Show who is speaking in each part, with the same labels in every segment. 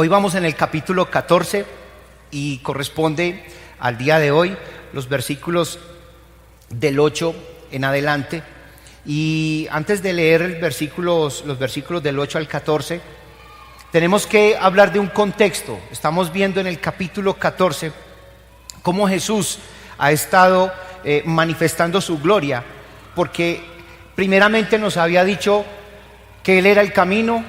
Speaker 1: Hoy vamos en el capítulo 14 y corresponde al día de hoy los versículos del 8 en adelante. Y antes de leer los versículos del 8 al 14, tenemos que hablar de un contexto. Estamos viendo en el capítulo 14 cómo Jesús ha estado manifestando su gloria, porque primeramente nos había dicho que Él era el camino,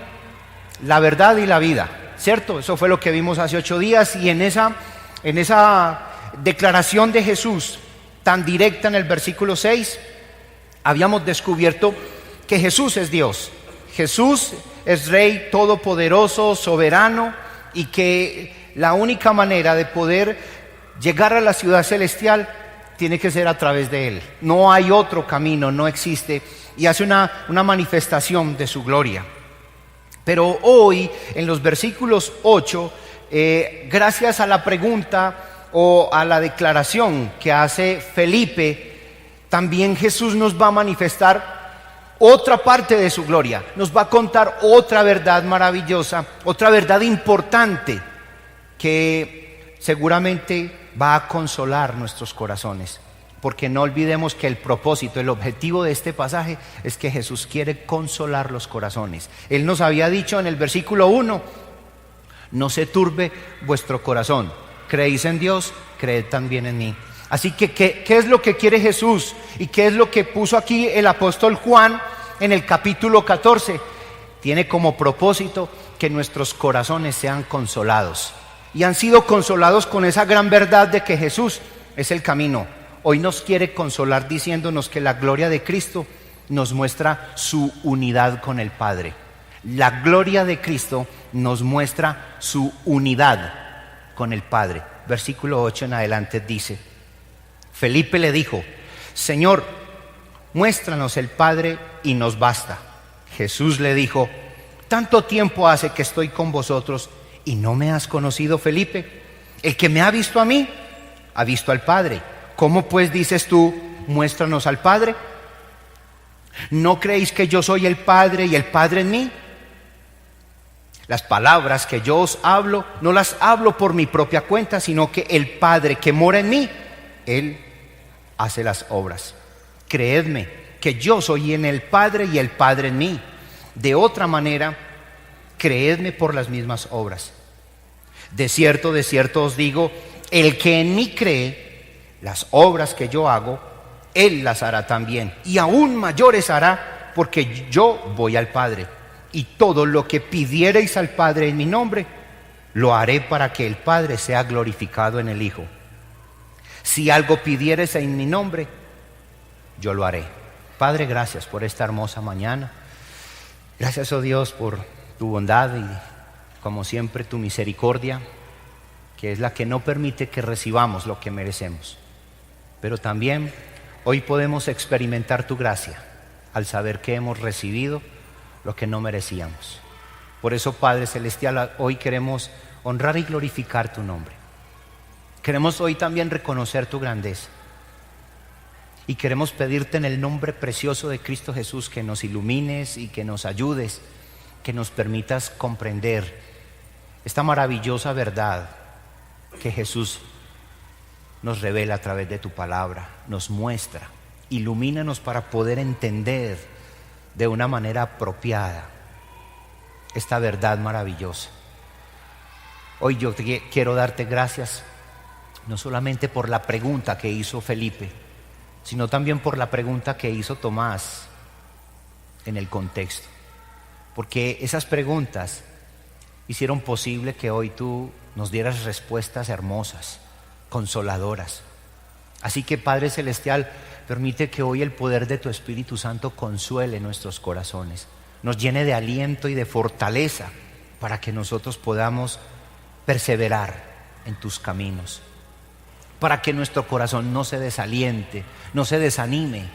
Speaker 1: la verdad y la vida, ¿cierto? Eso fue lo que vimos hace 8 días, y en esa declaración de Jesús tan directa en el versículo 6, habíamos descubierto que Jesús es Dios. Jesús es Rey todopoderoso, soberano, y que la única manera de poder llegar a la ciudad celestial tiene que ser a través de Él. No hay otro camino, no existe, y hace una manifestación de su gloria. Pero hoy, en los versículos 8, gracias a la pregunta o a la declaración que hace Felipe, también Jesús nos va a manifestar otra parte de su gloria. Nos va a contar otra verdad maravillosa, otra verdad importante que seguramente va a consolar nuestros corazones. Porque no olvidemos que el propósito, el objetivo de este pasaje es que Jesús quiere consolar los corazones. Él nos había dicho en el versículo 1: no se turbe vuestro corazón. Creéis en Dios, creed también en mí. Así que, ¿qué es lo que quiere Jesús? ¿Y qué es lo que puso aquí el apóstol Juan en el capítulo 14? Tiene como propósito que nuestros corazones sean consolados. Y han sido consolados con esa gran verdad de que Jesús es el camino. Hoy nos quiere consolar diciéndonos que la gloria de Cristo nos muestra su unidad con el Padre. La gloria de Cristo nos muestra su unidad con el Padre. Versículo 8 en adelante dice: Felipe le dijo: Señor, muéstranos el Padre y nos basta. Jesús le dijo: tanto tiempo hace que estoy con vosotros y no me has conocido, Felipe. El que me ha visto a mí, ha visto al Padre. ¿Cómo pues dices tú, muéstranos al Padre? ¿No creéis que yo soy el Padre y el Padre en mí? Las palabras que yo os hablo, no las hablo por mi propia cuenta, sino que el Padre que mora en mí, Él hace las obras. Creedme que yo soy en el Padre y el Padre en mí. De otra manera, creedme por las mismas obras. De cierto os digo, el que en mí cree, las obras que yo hago, Él las hará también, y aún mayores hará, porque yo voy al Padre. Y todo lo que pidiereis al Padre en mi nombre, lo haré para que el Padre sea glorificado en el Hijo. Si algo pidieres en mi nombre, yo lo haré. Padre, gracias por esta hermosa mañana. Gracias, oh Dios, por tu bondad y, como siempre, tu misericordia, que es la que no permite que recibamos lo que merecemos. Pero también hoy podemos experimentar tu gracia al saber que hemos recibido lo que no merecíamos. Por eso, Padre Celestial, hoy queremos honrar y glorificar tu nombre. Queremos hoy también reconocer tu grandeza. Y queremos pedirte en el nombre precioso de Cristo Jesús que nos ilumines y que nos ayudes, que nos permitas comprender esta maravillosa verdad que Jesús nos revela a través de tu palabra, nos muestra. Ilumínanos para poder entender de una manera apropiada esta verdad maravillosa. Hoy yo quiero darte gracias, no solamente por la pregunta que hizo Felipe, sino también por la pregunta que hizo Tomás en el contexto. Porque esas preguntas hicieron posible que hoy tú nos dieras respuestas hermosas, consoladoras. Así que, Padre Celestial, permite que hoy el poder de tu Espíritu Santo consuele nuestros corazones, nos llene de aliento y de fortaleza para que nosotros podamos perseverar en tus caminos, para que nuestro corazón no se desaliente, no se desanime.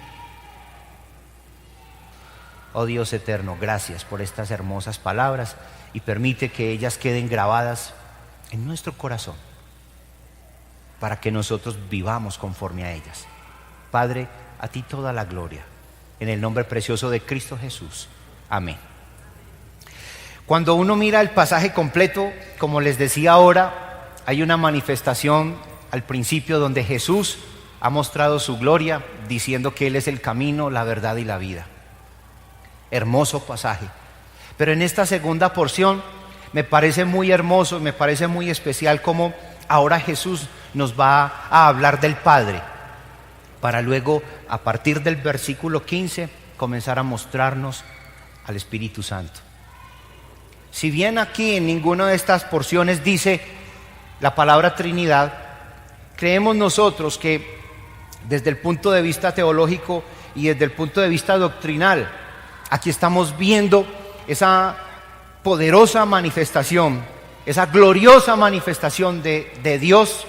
Speaker 1: Oh Dios eterno, gracias por estas hermosas palabras y permite que ellas queden grabadas en nuestro corazón para que nosotros vivamos conforme a ellas. Padre, a ti toda la gloria, en el nombre precioso de Cristo Jesús. Amén. Cuando uno mira el pasaje completo, como les decía ahora, hay una manifestación al principio donde Jesús ha mostrado su gloria diciendo que Él es el camino, la verdad y la vida. Hermoso pasaje. Pero en esta segunda porción me parece muy hermoso, me parece muy especial como ahora Jesús nos va a hablar del Padre, para luego, a partir del versículo 15, comenzar a mostrarnos al Espíritu Santo. Si bien aquí en ninguna de estas porciones dice la palabra Trinidad, creemos nosotros que desde el punto de vista teológico y desde el punto de vista doctrinal, aquí estamos viendo esa poderosa manifestación, esa gloriosa manifestación de Dios,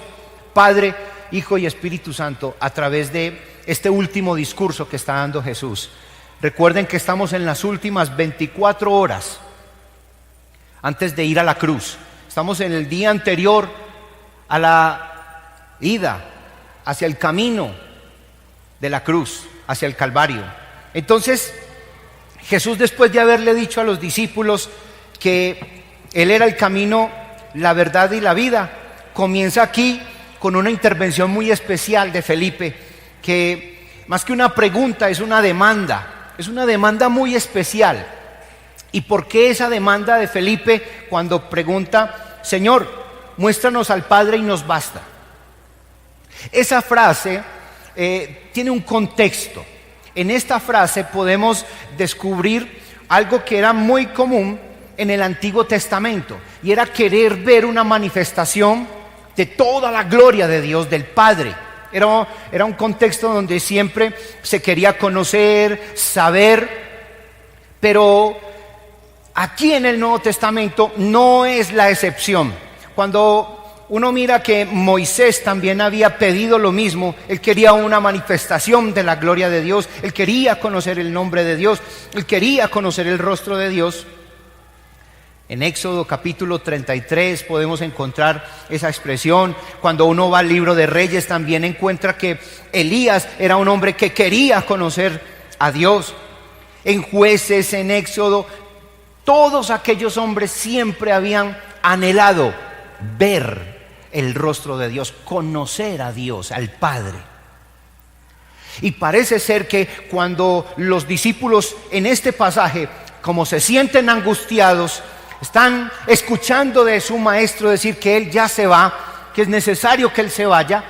Speaker 1: Padre, Hijo y Espíritu Santo a través de este último discurso que está dando Jesús. Recuerden que estamos en las últimas 24 horas antes de ir a la cruz. Estamos en el día anterior a la ida hacia el camino de la cruz, hacia el Calvario. Entonces, Jesús, después de haberle dicho a los discípulos que Él era el camino, la verdad y la vida, comienza aquí con una intervención muy especial de Felipe, que más que una pregunta es una demanda muy especial. ¿Y por qué esa demanda de Felipe cuando pregunta, Señor, muéstranos al Padre y nos basta? Esa frase tiene un contexto. En esta frase podemos descubrir algo que era muy común en el Antiguo Testamento, y era querer ver una manifestación de toda la gloria de Dios, del Padre. Era un contexto donde siempre se quería conocer, saber, pero aquí en el Nuevo Testamento no es la excepción. Cuando uno mira que Moisés también había pedido lo mismo, él quería una manifestación de la gloria de Dios, él quería conocer el nombre de Dios, él quería conocer el rostro de Dios. En Éxodo capítulo 33 podemos encontrar esa expresión. Cuando uno va al libro de Reyes también encuentra que Elías era un hombre que quería conocer a Dios. En Jueces, en Éxodo, todos aquellos hombres siempre habían anhelado ver el rostro de Dios, conocer a Dios, al Padre. Y parece ser que cuando los discípulos en este pasaje, como se sienten angustiados, están escuchando de su maestro decir que él ya se va, que es necesario que él se vaya,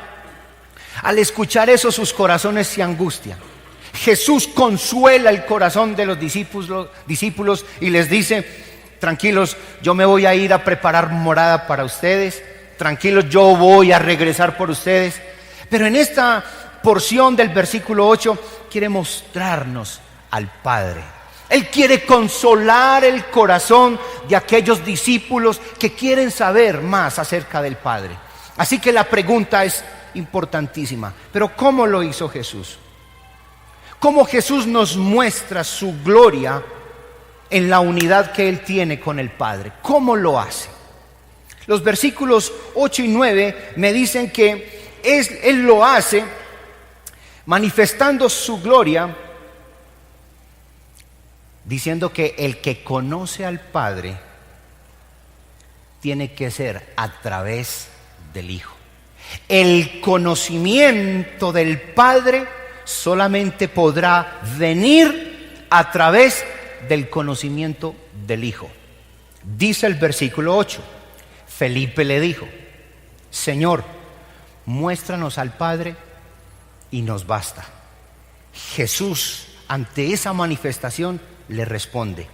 Speaker 1: al escuchar eso sus corazones se angustian. Jesús consuela el corazón de los discípulos y les dice, tranquilos, yo me voy a ir a preparar morada para ustedes, tranquilos, yo voy a regresar por ustedes. Pero en esta porción del versículo 8 quiere mostrarnos al Padre. Él quiere consolar el corazón de aquellos discípulos que quieren saber más acerca del Padre. Así que la pregunta es importantísima. Pero ¿cómo lo hizo Jesús? ¿Cómo Jesús nos muestra su gloria en la unidad que Él tiene con el Padre? ¿Cómo lo hace? Los versículos 8 y 9 me dicen que Él lo hace manifestando su gloria, diciendo que el que conoce al Padre tiene que ser a través del Hijo. El conocimiento del Padre solamente podrá venir a través del conocimiento del Hijo. Dice el versículo 8, Felipe le dijo, Señor, muéstranos al Padre y nos basta. Jesús, ante esa manifestación, le responde,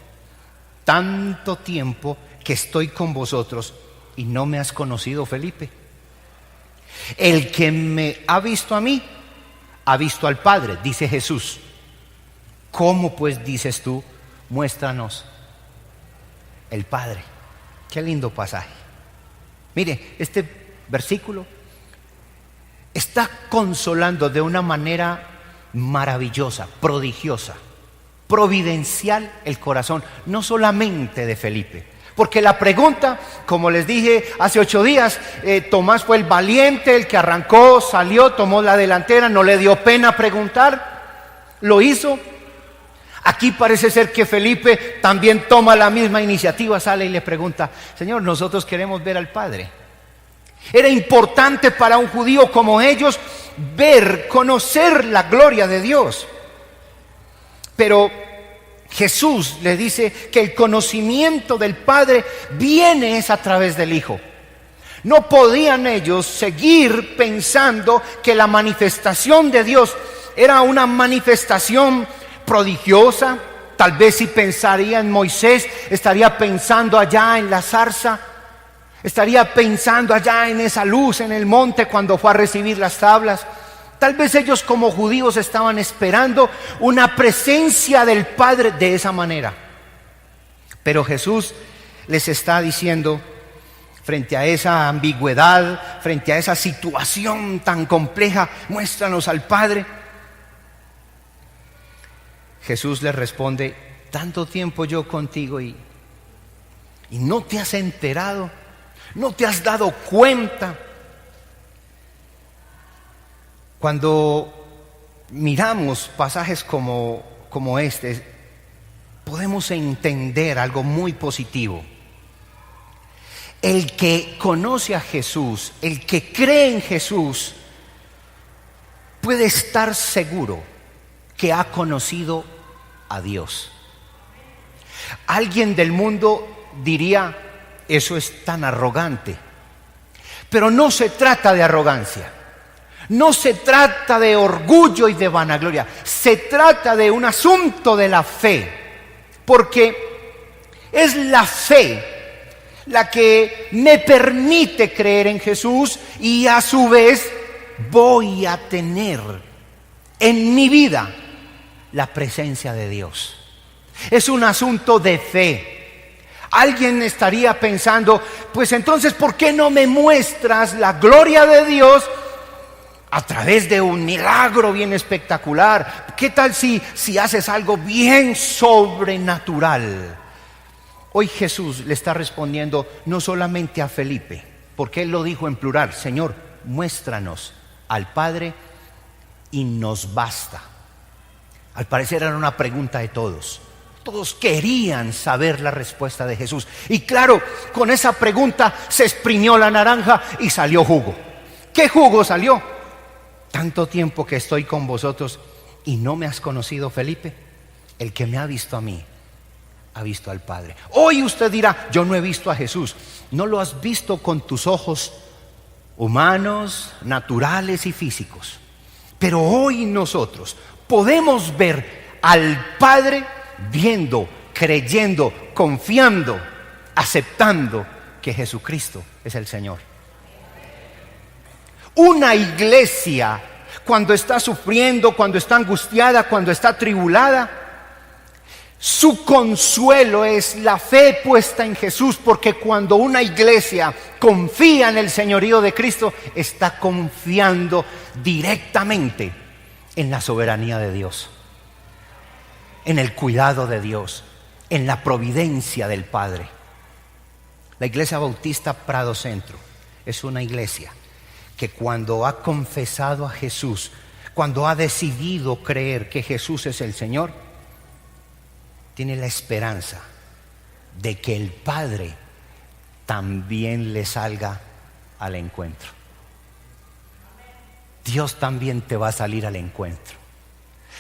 Speaker 1: tanto tiempo que estoy con vosotros y no me has conocido, Felipe. El que me ha visto a mí, ha visto al Padre, dice Jesús. ¿Cómo pues dices tú, muéstranos el Padre? Qué lindo pasaje. Mire, este versículo está consolando de una manera maravillosa, prodigiosa, providencial el corazón, no solamente de Felipe. Porque la pregunta, como les dije hace 8 días, Tomás fue el valiente, el que arrancó, salió, tomó la delantera, no le dio pena preguntar, lo hizo. Aquí parece ser que Felipe también toma la misma iniciativa, sale y le pregunta: Señor, nosotros queremos ver al Padre. Era importante para un judío como ellos ver, conocer la gloria de Dios. Pero Jesús le dice que el conocimiento del Padre viene es a través del Hijo. No podían ellos seguir pensando que la manifestación de Dios era una manifestación prodigiosa. Tal vez si pensaría en Moisés, estaría pensando allá en la zarza, estaría pensando allá en esa luz en el monte cuando fue a recibir las tablas. Tal vez ellos como judíos estaban esperando una presencia del Padre de esa manera. Pero Jesús les está diciendo, frente a esa ambigüedad, frente a esa situación tan compleja: muéstranos al Padre. Jesús les responde: tanto tiempo yo contigo y no te has enterado, no te has dado cuenta. Cuando miramos pasajes como este, podemos entender algo muy positivo. El que conoce a Jesús, el que cree en Jesús, puede estar seguro que ha conocido a Dios. Alguien del mundo diría: eso es tan arrogante. Pero no se trata de arrogancia, no se trata de orgullo y de vanagloria, se trata de un asunto de la fe, porque es la fe la que me permite creer en Jesús y a su vez voy a tener en mi vida la presencia de Dios. Es un asunto de fe. Alguien estaría pensando: pues entonces, ¿por qué no me muestras la gloria de Dios a través de un milagro bien espectacular? ¿Qué tal si haces algo bien sobrenatural? Hoy Jesús le está respondiendo no solamente a Felipe, porque él lo dijo en plural: Señor, muéstranos al Padre y nos basta. Al parecer era una pregunta de todos. Todos querían saber la respuesta de Jesús. Y claro, con esa pregunta se exprimió la naranja y salió jugo. ¿Qué jugo salió? Tanto tiempo que estoy con vosotros y no me has conocido, Felipe. El que me ha visto a mí ha visto al Padre. Hoy usted dirá: yo no he visto a Jesús. No lo has visto con tus ojos humanos, naturales y físicos. Pero hoy nosotros podemos ver al Padre viendo, creyendo, confiando, aceptando que Jesucristo es el Señor. Una iglesia, cuando está sufriendo, cuando está angustiada, cuando está atribulada, su consuelo es la fe puesta en Jesús, porque cuando una iglesia confía en el señorío de Cristo, está confiando directamente en la soberanía de Dios, en el cuidado de Dios, en la providencia del Padre. La Iglesia Bautista Prado Centro es una iglesia que cuando ha confesado a Jesús, cuando ha decidido creer que Jesús es el Señor, tiene la esperanza de que el Padre también le salga al encuentro. Dios también te va a salir al encuentro.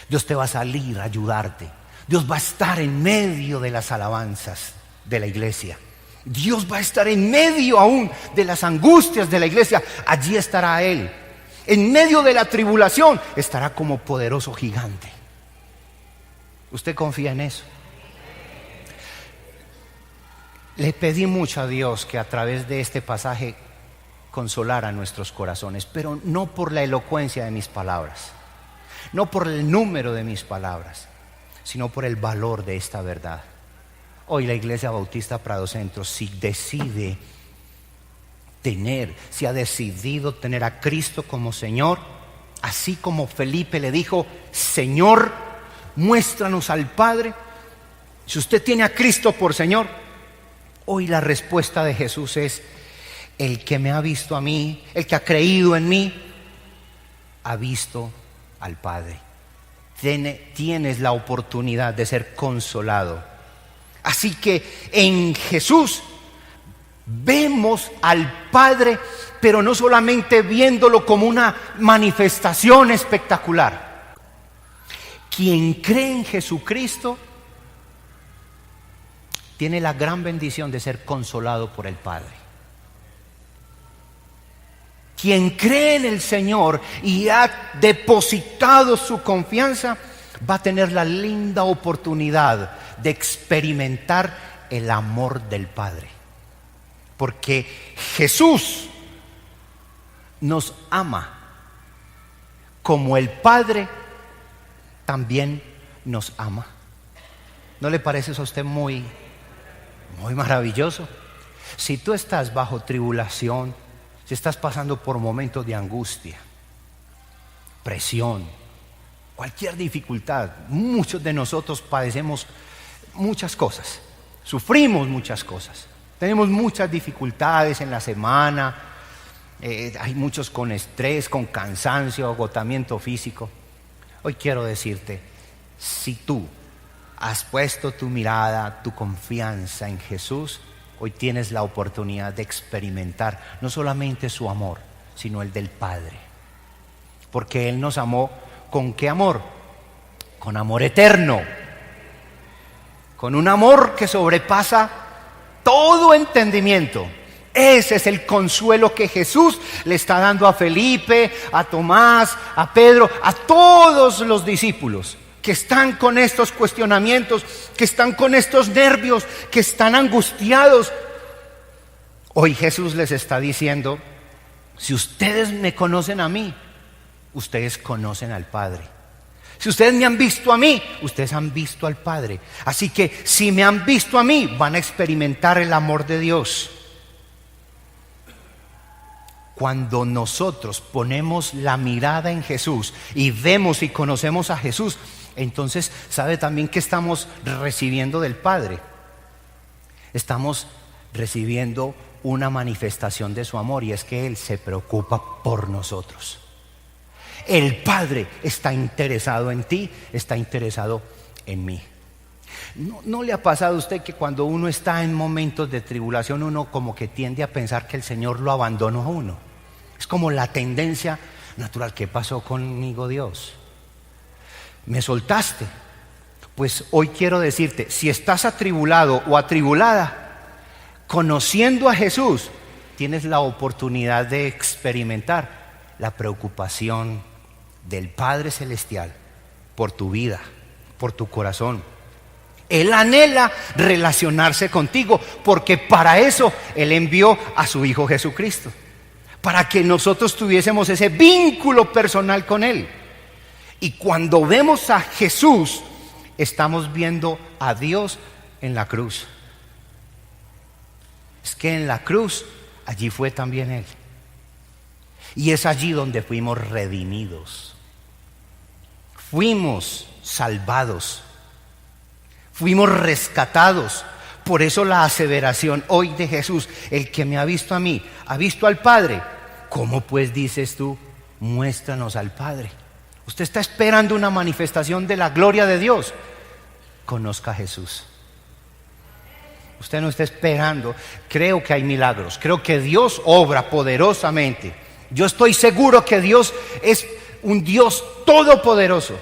Speaker 1: Dios te va a salir a ayudarte. Dios va a estar en medio de las alabanzas de la iglesia. Dios va a estar en medio aún de las angustias de la iglesia. Allí estará Él. En medio de la tribulación estará como poderoso gigante. ¿Usted confía en eso? Le pedí mucho a Dios que a través de este pasaje consolara nuestros corazones, pero no por la elocuencia de mis palabras, no por el número de mis palabras, sino por el valor de esta verdad. Hoy la Iglesia Bautista Prado Centro, si ha decidido tener a Cristo como Señor, así como Felipe le dijo: Señor, muéstranos al Padre. Si usted tiene a Cristo por Señor, hoy la respuesta de Jesús es: el que me ha visto a mí, el que ha creído en mí, ha visto al Padre. tienes la oportunidad de ser consolado. Así que en Jesús vemos al Padre, pero no solamente viéndolo como una manifestación espectacular. Quien cree en Jesucristo tiene la gran bendición de ser consolado por el Padre. Quien cree en el Señor y ha depositado su confianza va a tener la linda oportunidad de experimentar el amor del Padre. Porque Jesús nos ama como el Padre también nos ama. ¿No le parece eso a usted muy maravilloso? Si tú estás bajo tribulación, si estás pasando por momentos de angustia, presión, cualquier dificultad, muchos de nosotros padecemos muchas cosas, sufrimos muchas cosas, tenemos muchas dificultades en la semana, hay muchos con estrés, con cansancio, agotamiento físico. Hoy quiero decirte, si tú has puesto tu mirada, tu confianza en Jesús, hoy tienes la oportunidad de experimentar no solamente su amor, sino el del Padre. Porque Él nos amó, ¿con qué amor? Con amor eterno. Con un amor que sobrepasa todo entendimiento. Ese es el consuelo que Jesús le está dando a Felipe, a Tomás, a Pedro, a todos los discípulos que están con estos cuestionamientos, que están con estos nervios, que están angustiados. Hoy Jesús les está diciendo: si ustedes me conocen a mí, ustedes conocen al Padre. Si ustedes me han visto a mí, ustedes han visto al Padre. Así que si me han visto a mí, van a experimentar el amor de Dios. Cuando nosotros ponemos la mirada en Jesús y vemos y conocemos a Jesús, entonces sabe también que estamos recibiendo del Padre. Estamos recibiendo una manifestación de su amor, y es que Él se preocupa por nosotros. El Padre está interesado en ti, está interesado en mí. ¿No le ha pasado a usted que cuando uno está en momentos de tribulación, uno como que tiende a pensar que el Señor lo abandonó a uno? Es como la tendencia natural. ¿Qué pasó conmigo, Dios? ¿Me soltaste? Pues hoy quiero decirte, si estás atribulado o atribulada, conociendo a Jesús, tienes la oportunidad de experimentar la preocupación del Padre Celestial por tu vida, por tu corazón. Él anhela relacionarse contigo, porque para eso Él envió a su Hijo Jesucristo, para que nosotros tuviésemos ese vínculo personal con Él. Y cuando vemos a Jesús, estamos viendo a Dios en la cruz. Es que en la cruz, allí fue también Él. Y es allí donde fuimos redimidos. Fuimos salvados. Fuimos rescatados. Por eso la aseveración hoy de Jesús: el que me ha visto a mí, ha visto al Padre. ¿Cómo pues dices tú, muéstranos al Padre? Usted está esperando una manifestación de la gloria de Dios. Conozca a Jesús. Usted no está esperando. Creo que hay milagros, creo que Dios obra poderosamente. Yo estoy seguro que Dios es un Dios todopoderoso,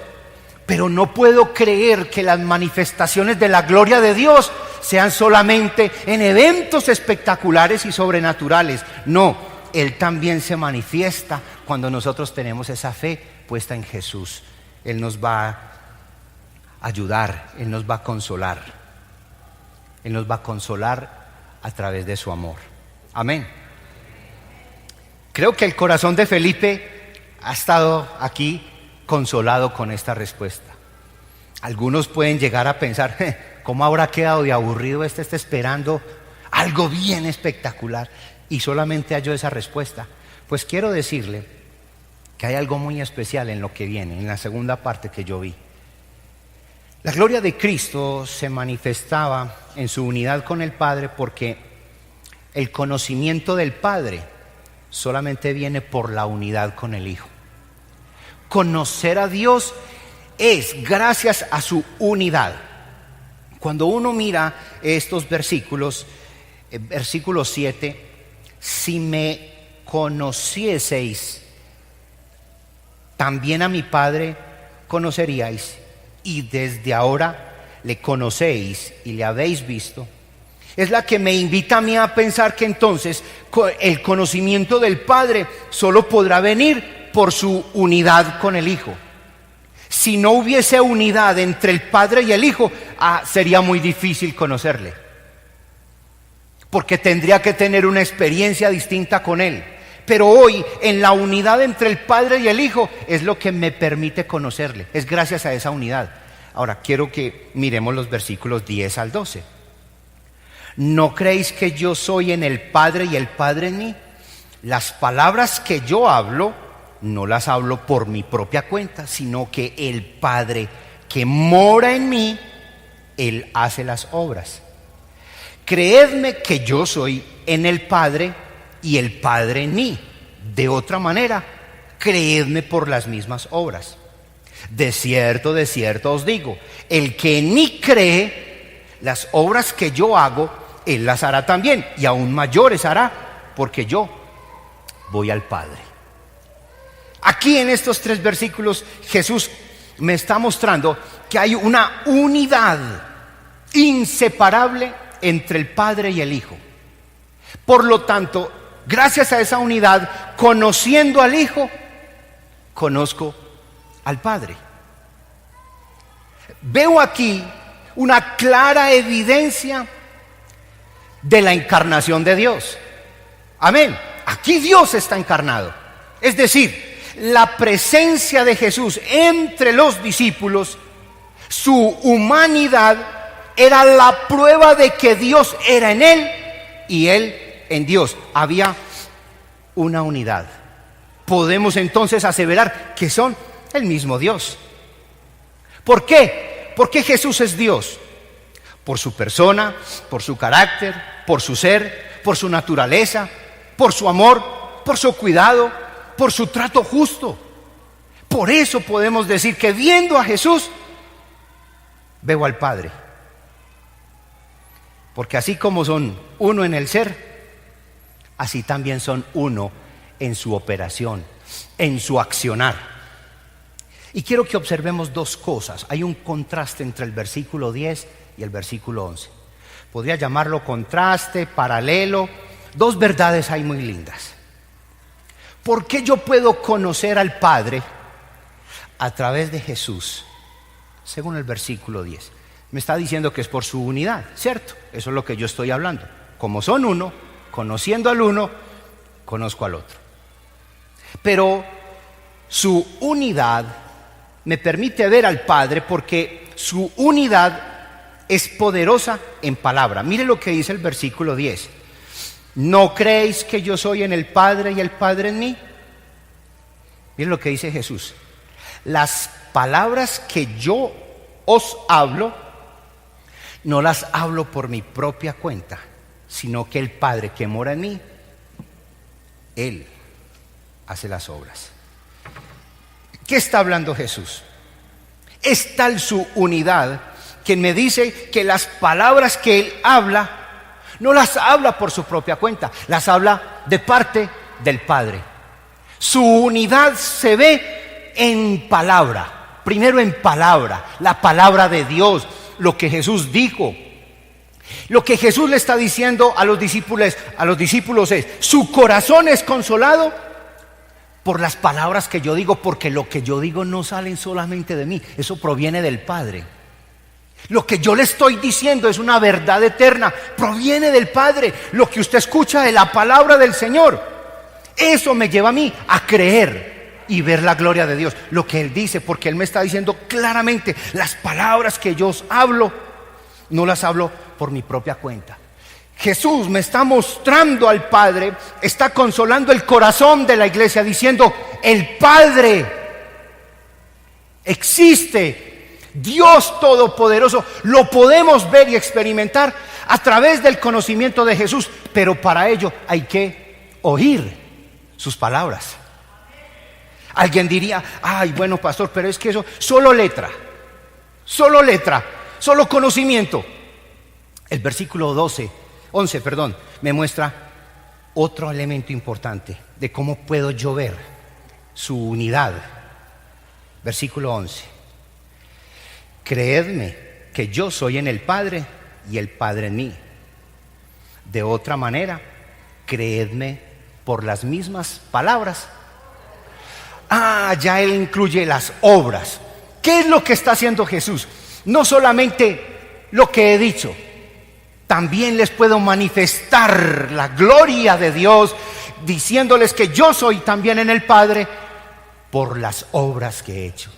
Speaker 1: pero no puedo creer que las manifestaciones de la gloria de Dios sean solamente en eventos espectaculares y sobrenaturales. No, Él también se manifiesta cuando nosotros tenemos esa fe puesta en Jesús. Él nos va a ayudar, Él nos va a consolar. Él nos va a consolar a través de su amor. Amén. Creo que el corazón de Felipe ha estado aquí consolado con esta respuesta. Algunos pueden llegar a pensar: ¿cómo habrá quedado de aburrido este? Está esperando algo bien espectacular y solamente halló esa respuesta. Pues quiero decirle que hay algo muy especial en lo que viene, en la segunda parte que yo vi. La gloria de Cristo se manifestaba en su unidad con el Padre, porque el conocimiento del Padre solamente viene por la unidad con el Hijo. Conocer a Dios es gracias a su unidad. Cuando uno mira estos versículos, versículo 7, si me conocieseis, también a mi Padre conoceríais, y desde ahora le conocéis y le habéis visto. Es la que me invita a mí a pensar que entonces el conocimiento del Padre solo podrá venir por su unidad con el Hijo. Si no hubiese unidad entre el Padre y el Hijo, sería muy difícil conocerle, porque tendría que tener una experiencia distinta con Él. Pero hoy, en la unidad entre el Padre y el Hijo, es lo que me permite conocerle. Es gracias a esa unidad. Ahora, quiero que miremos los versículos 10 al 12. ¿No creéis que yo soy en el Padre y el Padre en mí? Las palabras que yo hablo, no las hablo por mi propia cuenta, sino que el Padre que mora en mí, Él hace las obras. Creedme que yo soy en el Padre y el Padre en mí. De otra manera, creedme por las mismas obras. De cierto os digo, el que en mí cree, las obras que yo hago, Él las hará también, y aún mayores hará, porque yo voy al Padre. Aquí en estos 3 versículos Jesús me está mostrando que hay una unidad inseparable entre el Padre y el Hijo. Por lo tanto, gracias a esa unidad, conociendo al Hijo, conozco al Padre. Veo aquí una clara evidencia de la encarnación de Dios. Amén. Aquí Dios está encarnado. Es decir, la presencia de Jesús entre los discípulos, su humanidad, era la prueba de que Dios era en Él y Él en Dios. Había una unidad. Podemos entonces aseverar que son el mismo Dios. ¿Por qué? Porque Jesús es Dios. Por su persona, por su carácter, por su ser, por su naturaleza, por su amor, por su cuidado, por su trato justo. Por eso podemos decir que viendo a Jesús, veo al Padre. Porque así como son uno en el ser, así también son uno en su operación, en su accionar. Y quiero que observemos 2 cosas. Hay un contraste entre el versículo 10 y el versículo 11. Podría llamarlo contraste, paralelo. 2 verdades hay muy lindas. ¿Por qué yo puedo conocer al Padre? A través de Jesús, según el versículo 10. Me está diciendo que es por su unidad, ¿cierto? Eso es lo que yo estoy hablando. Como son uno, conociendo al uno, conozco al otro. Pero su unidad me permite ver al Padre porque su unidad es poderosa en palabra. Mire lo que dice el versículo 10. ¿No creéis que yo soy en el Padre y el Padre en mí? Mire lo que dice Jesús. Las palabras que yo os hablo, no las hablo por mi propia cuenta, sino que el Padre que mora en mí, Él hace las obras. ¿Qué está hablando Jesús? Es tal su unidad que me dice que las palabras que Él habla, no las habla por su propia cuenta, las habla de parte del Padre. Su unidad se ve en palabra, primero en palabra, la palabra de Dios, lo que Jesús dijo. Lo que Jesús le está diciendo a los discípulos es: su corazón es consolado por las palabras que yo digo, porque lo que yo digo no salen solamente de mí, eso proviene del Padre. Lo que yo le estoy diciendo es una verdad eterna, proviene del Padre. Lo que usted escucha de la palabra del Señor, eso me lleva a mí a creer y ver la gloria de Dios, lo que Él dice, porque Él me está diciendo claramente: las palabras que yo os hablo, no las hablo por mi propia cuenta. Jesús me está mostrando al Padre, está consolando el corazón de la iglesia diciendo: el Padre existe, Dios Todopoderoso, lo podemos ver y experimentar a través del conocimiento de Jesús, pero para ello hay que oír sus palabras. Alguien diría, ay, bueno, pastor, pero es que eso, solo letra, solo conocimiento. El versículo 11, me muestra otro elemento importante de cómo puedo yo ver su unidad. Versículo 11. Creedme que yo soy en el Padre y el Padre en mí. De otra manera, creedme por las mismas palabras. Ya él incluye las obras. ¿Qué es lo que está haciendo Jesús? No solamente lo que he dicho, también les puedo manifestar la gloria de Dios, diciéndoles que yo soy también en el Padre, por las obras que he hecho,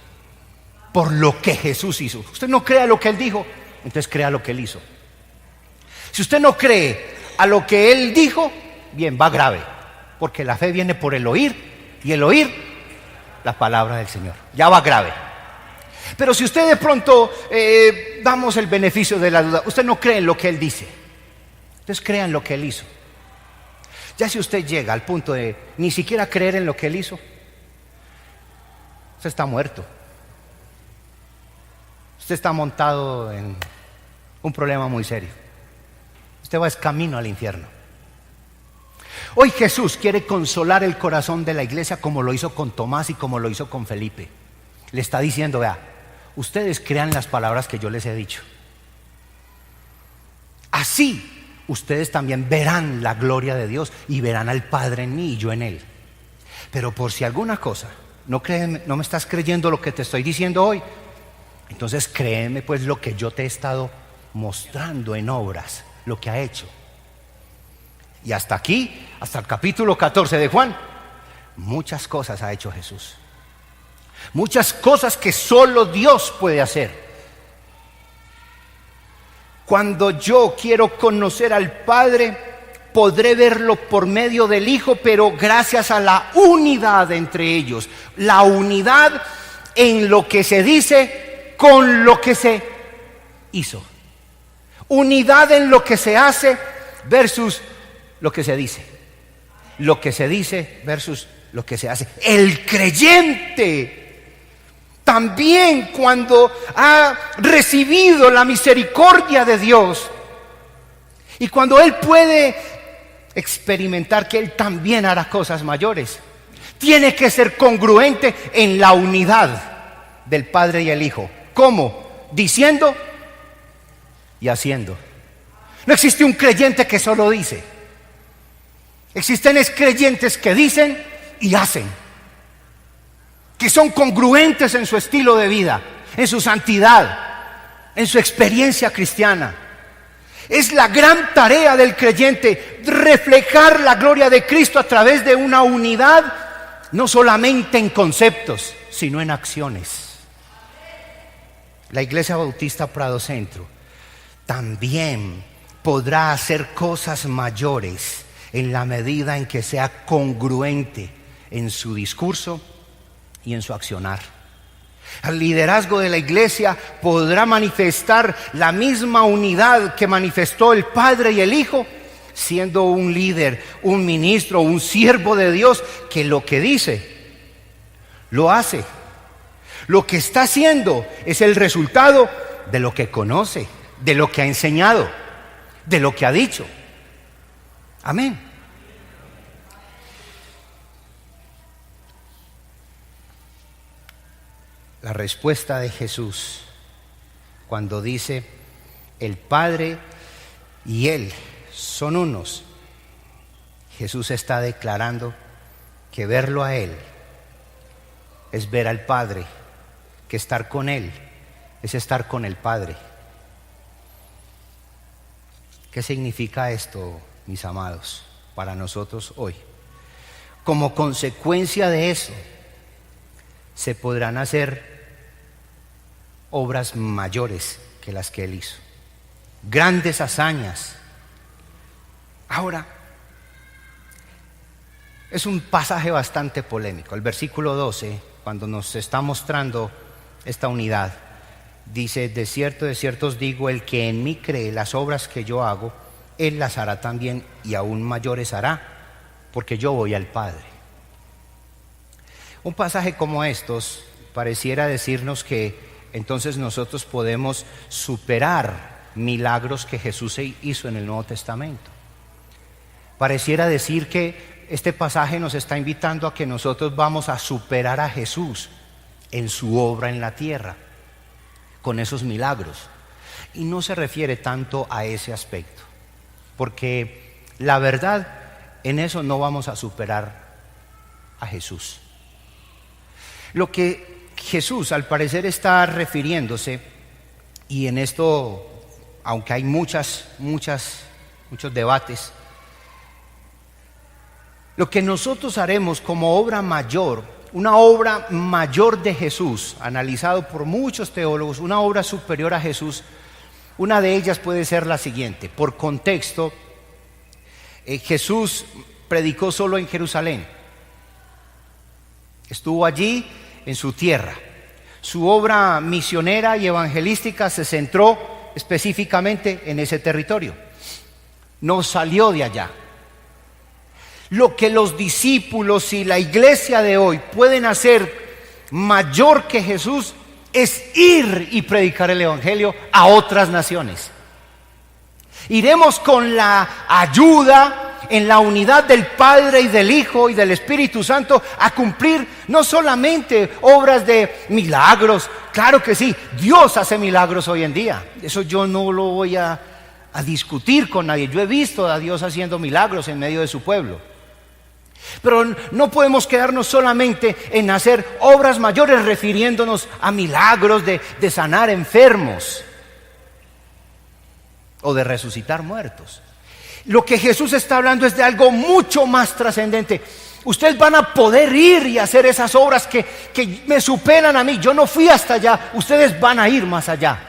Speaker 1: por lo que Jesús hizo. Usted no cree a lo que Él dijo, entonces crea lo que Él hizo. Si usted no cree a lo que Él dijo, bien, va grave, porque la fe viene por el oír, y el oír la palabra del Señor. Ya va grave. Pero si usted de pronto damos el beneficio de la duda, usted no cree en lo que Él dice, entonces crea en lo que Él hizo. Ya si usted llega al punto de ni siquiera creer en lo que Él hizo, usted está muerto. Usted está montado en un problema muy serio. Usted va camino al infierno. Hoy Jesús quiere consolar el corazón de la iglesia como lo hizo con Tomás y como lo hizo con Felipe. Le está diciendo, vea, ustedes crean las palabras que yo les he dicho. Así ustedes también verán la gloria de Dios y verán al Padre en mí y yo en Él. Pero por si alguna cosa no me estás creyendo lo que te estoy diciendo hoy, entonces créeme pues lo que yo te he estado mostrando en obras, lo que ha hecho. Y hasta aquí, hasta el capítulo 14 de Juan, muchas cosas ha hecho Jesús. Muchas cosas que solo Dios puede hacer. Cuando yo quiero conocer al Padre, podré verlo por medio del Hijo, pero gracias a la unidad entre ellos. La unidad en lo que se dice con lo que se hizo. Unidad en lo que se hace versus lo que se dice. Lo que se dice versus lo que se hace. El creyente también, cuando ha recibido la misericordia de Dios y cuando Él puede experimentar que Él también hará cosas mayores, tiene que ser congruente en la unidad del Padre y el Hijo. ¿Cómo? Diciendo y haciendo. No existe un creyente que solo dice. Existen creyentes que dicen y hacen, que son congruentes en su estilo de vida, en su santidad, en su experiencia cristiana. Es la gran tarea del creyente reflejar la gloria de Cristo a través de una unidad, no solamente en conceptos, sino en acciones. La Iglesia Bautista Prado Centro también podrá hacer cosas mayores en la medida en que sea congruente en su discurso y en su accionar. El liderazgo de la iglesia podrá manifestar la misma unidad que manifestó el Padre y el Hijo, siendo un líder, un ministro, un siervo de Dios que lo que dice, lo hace. Lo que está haciendo es el resultado de lo que conoce, de lo que ha enseñado, de lo que ha dicho. Amén. La respuesta de Jesús cuando dice el Padre y Él son unos, Jesús está declarando que verlo a Él es ver al Padre, que estar con Él es estar con el Padre. ¿Qué significa esto, mis amados, para nosotros hoy? Como consecuencia de eso, se podrán hacer obras mayores que las que Él hizo, grandes hazañas. Ahora, es un pasaje bastante polémico. El versículo 12, cuando nos está mostrando esta unidad, dice: de cierto os digo, el que en mí cree, las obras que yo hago, Él las hará también, y aún mayores hará, porque yo voy al Padre. Un pasaje como estos pareciera decirnos que entonces nosotros podemos superar milagros que Jesús hizo en el Nuevo Testamento. Pareciera decir que este pasaje nos está invitando a que nosotros vamos a superar a Jesús en su obra en la tierra, con esos milagros. Y no se refiere tanto a ese aspecto, porque la verdad, en eso no vamos a superar a Jesús. Lo que Jesús al parecer está refiriéndose, y en esto, aunque hay muchos debates, lo que nosotros haremos como obra mayor, una obra mayor de Jesús, analizado por muchos teólogos, una obra superior a Jesús, una de ellas puede ser la siguiente. Por contexto, Jesús predicó solo en Jerusalén. Estuvo allí en su tierra. Su obra misionera y evangelística se centró específicamente en ese territorio. No salió de allá. Lo que los discípulos y la iglesia de hoy pueden hacer mayor que Jesús es ir y predicar el evangelio a otras naciones. Iremos con la ayuda, en la unidad del Padre y del Hijo y del Espíritu Santo, a cumplir no solamente obras de milagros. Claro que sí, Dios hace milagros hoy en día. Eso yo no lo voy a discutir con nadie. Yo he visto a Dios haciendo milagros en medio de su pueblo. Pero no podemos quedarnos solamente en hacer obras mayores refiriéndonos a milagros de sanar enfermos o de resucitar muertos. Lo que Jesús está hablando es de algo mucho más trascendente. Ustedes van a poder ir y hacer esas obras que me superan a mí. Yo no fui hasta allá. Ustedes van a ir más allá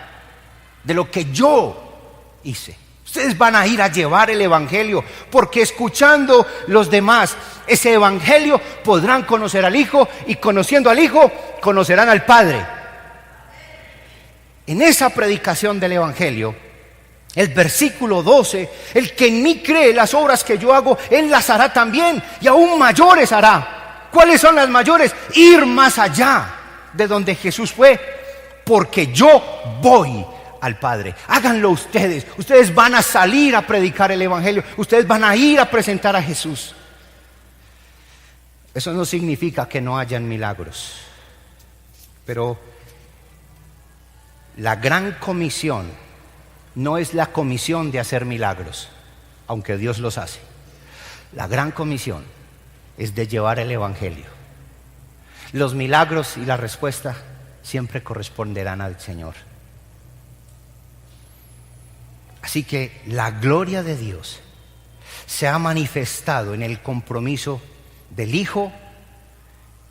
Speaker 1: de lo que yo hice. Ustedes van a ir a llevar el evangelio, porque escuchando los demás ese evangelio podrán conocer al Hijo, y conociendo al Hijo conocerán al Padre. En esa predicación del evangelio, el versículo 12, el que en mí cree, las obras que yo hago, él las hará también, y aún mayores hará. ¿Cuáles son las mayores? Ir más allá de donde Jesús fue, porque yo voy al Padre. Háganlo ustedes. Ustedes van a salir a predicar el evangelio. Ustedes van a ir a presentar a Jesús. Eso no significa que no hayan milagros, pero la gran comisión no es la comisión de hacer milagros, aunque Dios los hace. La gran comisión es de llevar el evangelio. Los milagros y la respuesta siempre corresponderán al Señor. Así que la gloria de Dios se ha manifestado en el compromiso del Hijo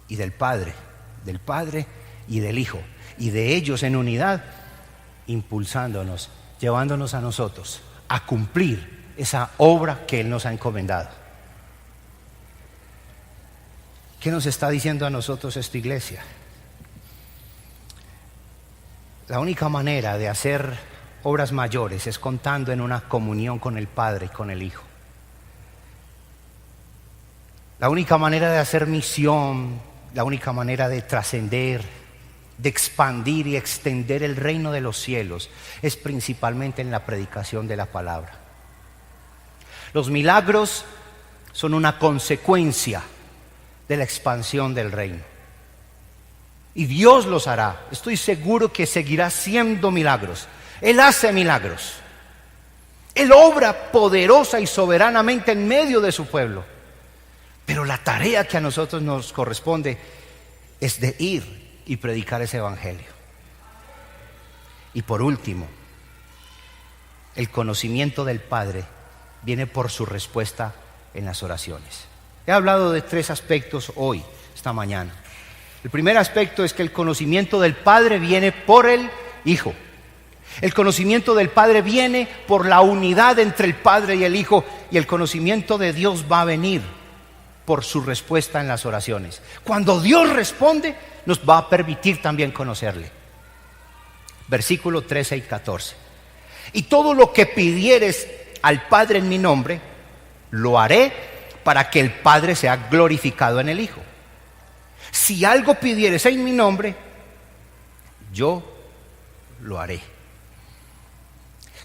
Speaker 1: y del Padre y del Hijo, y de ellos en unidad, impulsándonos, llevándonos a nosotros a cumplir esa obra que Él nos ha encomendado. ¿Qué nos está diciendo a nosotros esta iglesia? La única manera de hacer obras mayores es contando en una comunión con el Padre y con el Hijo. La única manera de hacer misión, la única manera de trascender, de expandir y extender el reino de los cielos es principalmente en la predicación de la palabra. Los milagros son una consecuencia de la expansión del reino. Y Dios los hará. Estoy seguro que seguirá haciendo milagros. Él hace milagros. Él obra poderosa y soberanamente en medio de su pueblo. Pero la tarea que a nosotros nos corresponde es de ir y predicar ese evangelio. Y por último, el conocimiento del Padre viene por su respuesta en las oraciones. He hablado de 3 aspectos hoy, esta mañana. El primer aspecto es que el conocimiento del Padre viene por el Hijo. El conocimiento del Padre viene por la unidad entre el Padre y el Hijo, y el conocimiento de Dios va a venir por su respuesta en las oraciones. Cuando Dios responde, nos va a permitir también conocerle. Versículo 13 y 14. Y todo lo que pidieres al Padre en mi nombre, lo haré para que el Padre sea glorificado en el Hijo. Si algo pidieres en mi nombre, yo lo haré.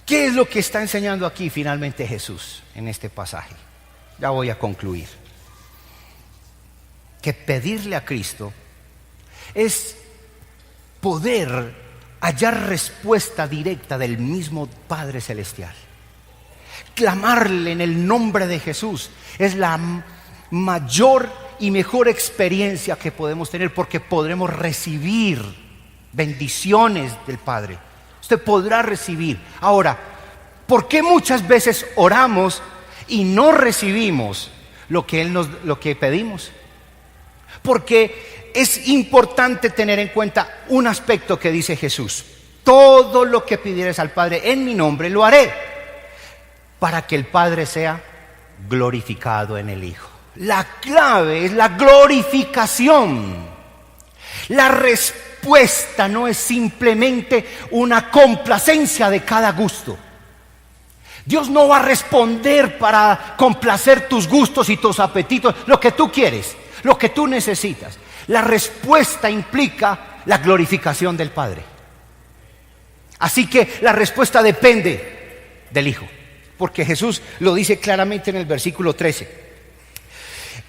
Speaker 1: ¿Qué es lo que está enseñando aquí finalmente Jesús en este pasaje? Ya voy a concluir. Que pedirle a Cristo es poder hallar respuesta directa del mismo Padre Celestial. Clamarle en el nombre de Jesús es la mayor y mejor experiencia que podemos tener, porque podremos recibir bendiciones del Padre. Usted podrá recibir. Ahora, ¿por qué muchas veces oramos y no recibimos lo que pedimos? Porque es importante tener en cuenta un aspecto que dice Jesús: todo lo que pidieres al Padre en mi nombre lo haré, para que el Padre sea glorificado en el Hijo. La clave es la glorificación. La respuesta no es simplemente una complacencia de cada gusto. Dios no va a responder para complacer tus gustos y tus apetitos, lo que tú quieres, lo que tú necesitas. La respuesta implica la glorificación del Padre. Así que la respuesta depende del Hijo, porque Jesús lo dice claramente en el versículo 13.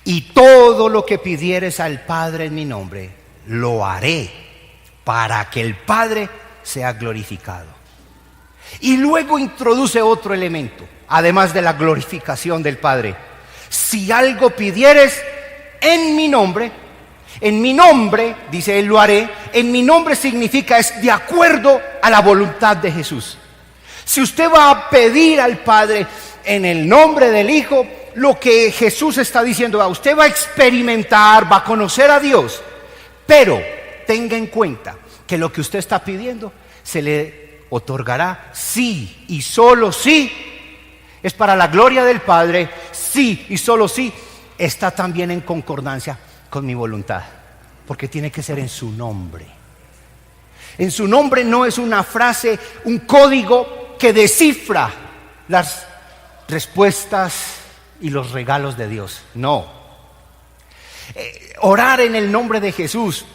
Speaker 1: Y todo lo que pidieres al Padre en mi nombre, lo haré, para que el Padre sea glorificado. Y luego introduce otro elemento, además de la glorificación del Padre. Si algo pidieres en mi nombre, dice él, lo haré. En mi nombre significa es de acuerdo a la voluntad de Jesús. Si usted va a pedir al Padre en el nombre del Hijo, lo que Jesús está diciendo, usted va a experimentar, va a conocer a Dios, pero tenga en cuenta que lo que usted está pidiendo se le otorgará sí y solo sí es para la gloria del Padre, sí y solo sí está también en concordancia con mi voluntad, porque tiene que ser en su nombre. En su nombre no es una frase, un código que descifra las respuestas y los regalos de Dios. No. Orar en el nombre de Jesús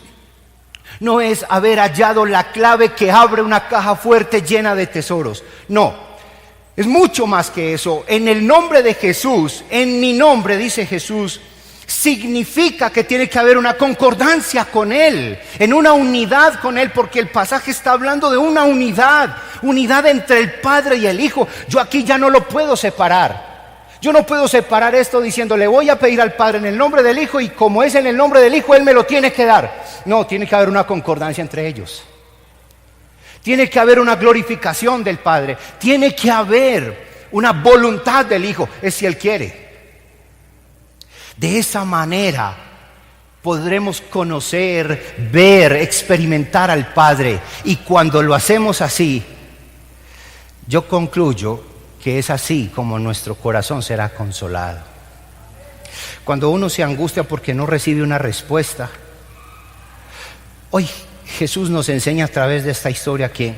Speaker 1: no es haber hallado la clave que abre una caja fuerte llena de tesoros. No, es mucho más que eso. En el nombre de Jesús, en mi nombre, dice Jesús, significa que tiene que haber una concordancia con Él, en una unidad con Él, porque el pasaje está hablando de una unidad entre el Padre y el Hijo. Yo aquí ya no lo puedo separar. Yo no puedo separar esto diciendo, le voy a pedir al Padre en el nombre del Hijo, y como es en el nombre del Hijo, Él me lo tiene que dar. No, tiene que haber una concordancia entre ellos. Tiene que haber una glorificación del Padre. Tiene que haber una voluntad del Hijo, es si Él quiere. De esa manera podremos conocer, ver, experimentar al Padre. Y cuando lo hacemos así, yo concluyo que es así como nuestro corazón será consolado. Cuando uno se angustia porque no recibe una respuesta, hoy Jesús nos enseña a través de esta historia que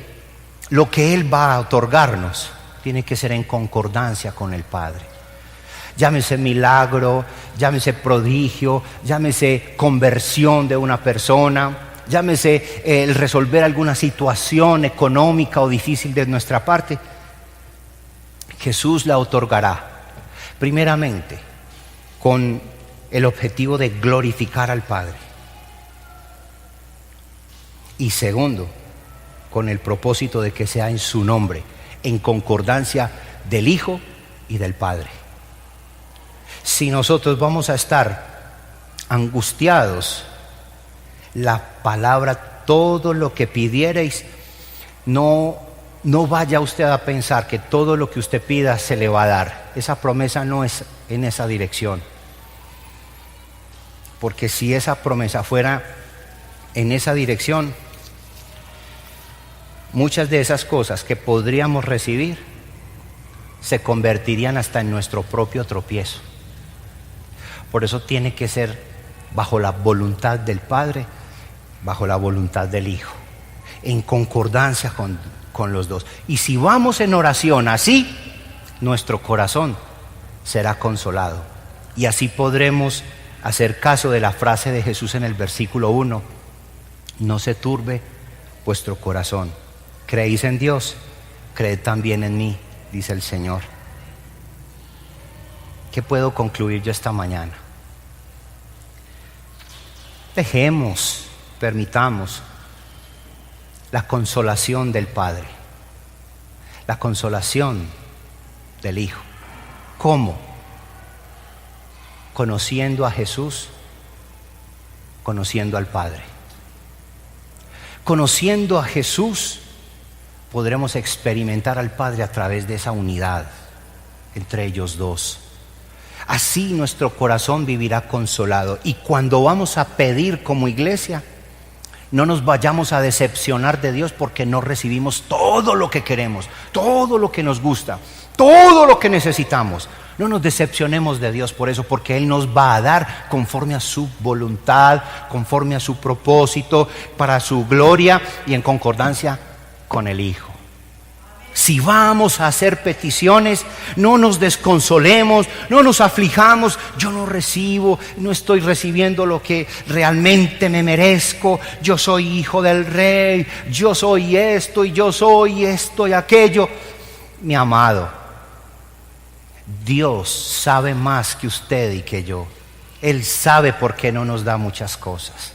Speaker 1: lo que Él va a otorgarnos tiene que ser en concordancia con el Padre. Llámese milagro, llámese prodigio, llámese conversión de una persona, llámese el resolver alguna situación económica o difícil de nuestra parte. Jesús la otorgará, primeramente, con el objetivo de glorificar al Padre. Y segundo, con el propósito de que sea en su nombre, en concordancia del Hijo y del Padre. Si nosotros vamos a estar angustiados, la palabra, todo lo que pidiereis, no vaya usted a pensar que todo lo que usted pida se le va a dar. Esa promesa no es en esa dirección. Porque si esa promesa fuera en esa dirección, muchas de esas cosas que podríamos recibir se convertirían hasta en nuestro propio tropiezo. Por eso tiene que ser bajo la voluntad del Padre, bajo la voluntad del Hijo, en concordancia con los dos. Y si vamos en oración así, nuestro corazón será consolado. Y así podremos hacer caso de la frase de Jesús en el versículo 1. No se turbe vuestro corazón. ¿Creéis en Dios? Creed también en mí, dice el Señor. ¿Qué puedo concluir yo esta mañana? Permitamos la consolación del Padre, la consolación del Hijo. ¿Cómo? Conociendo a Jesús, conociendo al Padre. Conociendo a Jesús, podremos experimentar al Padre a través de esa unidad entre ellos dos. Así nuestro corazón vivirá consolado. Y cuando vamos a pedir como iglesia, no nos vayamos a decepcionar de Dios porque no recibimos todo lo que queremos, todo lo que nos gusta, todo lo que necesitamos. No nos decepcionemos de Dios por eso, porque Él nos va a dar conforme a su voluntad, conforme a su propósito, para su gloria y en concordancia con el Hijo. Si vamos a hacer peticiones, no nos desconsolemos, no nos aflijamos. Yo no estoy recibiendo lo que realmente me merezco. Yo soy hijo del Rey, yo soy esto y yo soy esto y aquello. Mi amado, Dios sabe más que usted y que yo. Él sabe por qué no nos da muchas cosas.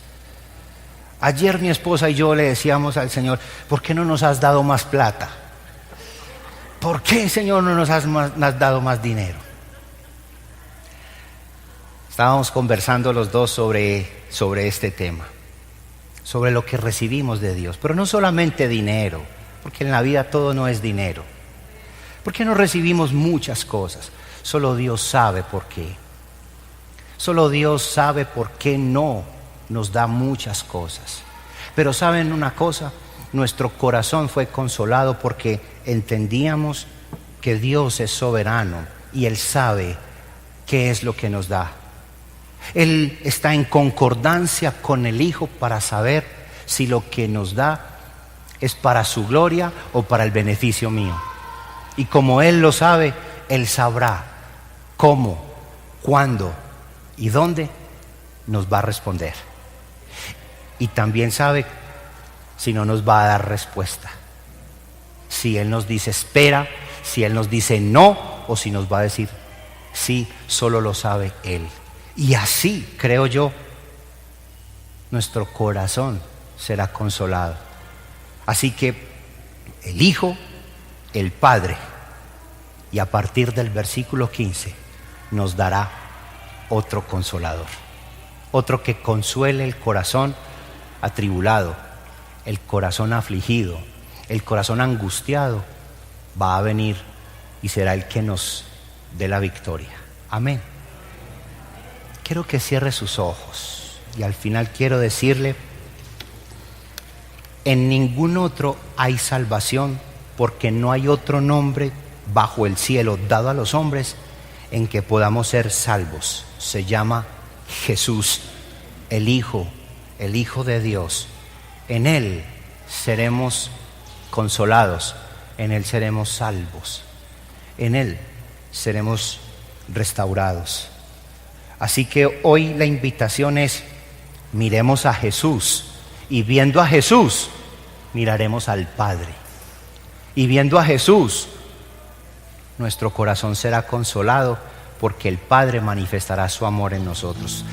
Speaker 1: Ayer mi esposa y yo le decíamos al Señor, ¿por qué no nos has dado más plata? ¿Por qué, Señor, no nos has dado más dinero? Estábamos conversando los dos sobre este tema, sobre lo que recibimos de Dios, pero no solamente dinero, porque en la vida todo no es dinero. ¿Por qué no recibimos muchas cosas? Solo Dios sabe por qué. Solo Dios sabe por qué no nos da muchas cosas. Pero ¿saben una cosa? Nuestro corazón fue consolado porque entendíamos que Dios es soberano y Él sabe qué es lo que nos da. Él está en concordancia con el Hijo para saber si lo que nos da es para su gloria o para el beneficio mío. Y como Él lo sabe, Él sabrá cómo, cuándo y dónde nos va a responder. Y también sabe si no nos va a dar respuesta. Si Él nos dice espera, si Él nos dice no, o si nos va a decir sí, solo lo sabe Él. Y así, creo yo, nuestro corazón será consolado. Así que el Hijo, el Padre, y a partir del versículo 15 nos dará otro consolador, otro que consuele el corazón atribulado, el corazón afligido, el corazón angustiado. Va a venir y será el que nos dé la victoria. Amén. Quiero que cierre sus ojos y al final quiero decirle: en ningún otro hay salvación, porque no hay otro nombre bajo el cielo dado a los hombres en que podamos ser salvos. Se llama Jesús, el Hijo de Dios. En Él seremos consolados, en Él seremos salvos, en Él seremos restaurados. Así que hoy la invitación es: miremos a Jesús, y viendo a Jesús miraremos al Padre, y viendo a Jesús nuestro corazón será consolado, porque el Padre manifestará su amor en nosotros.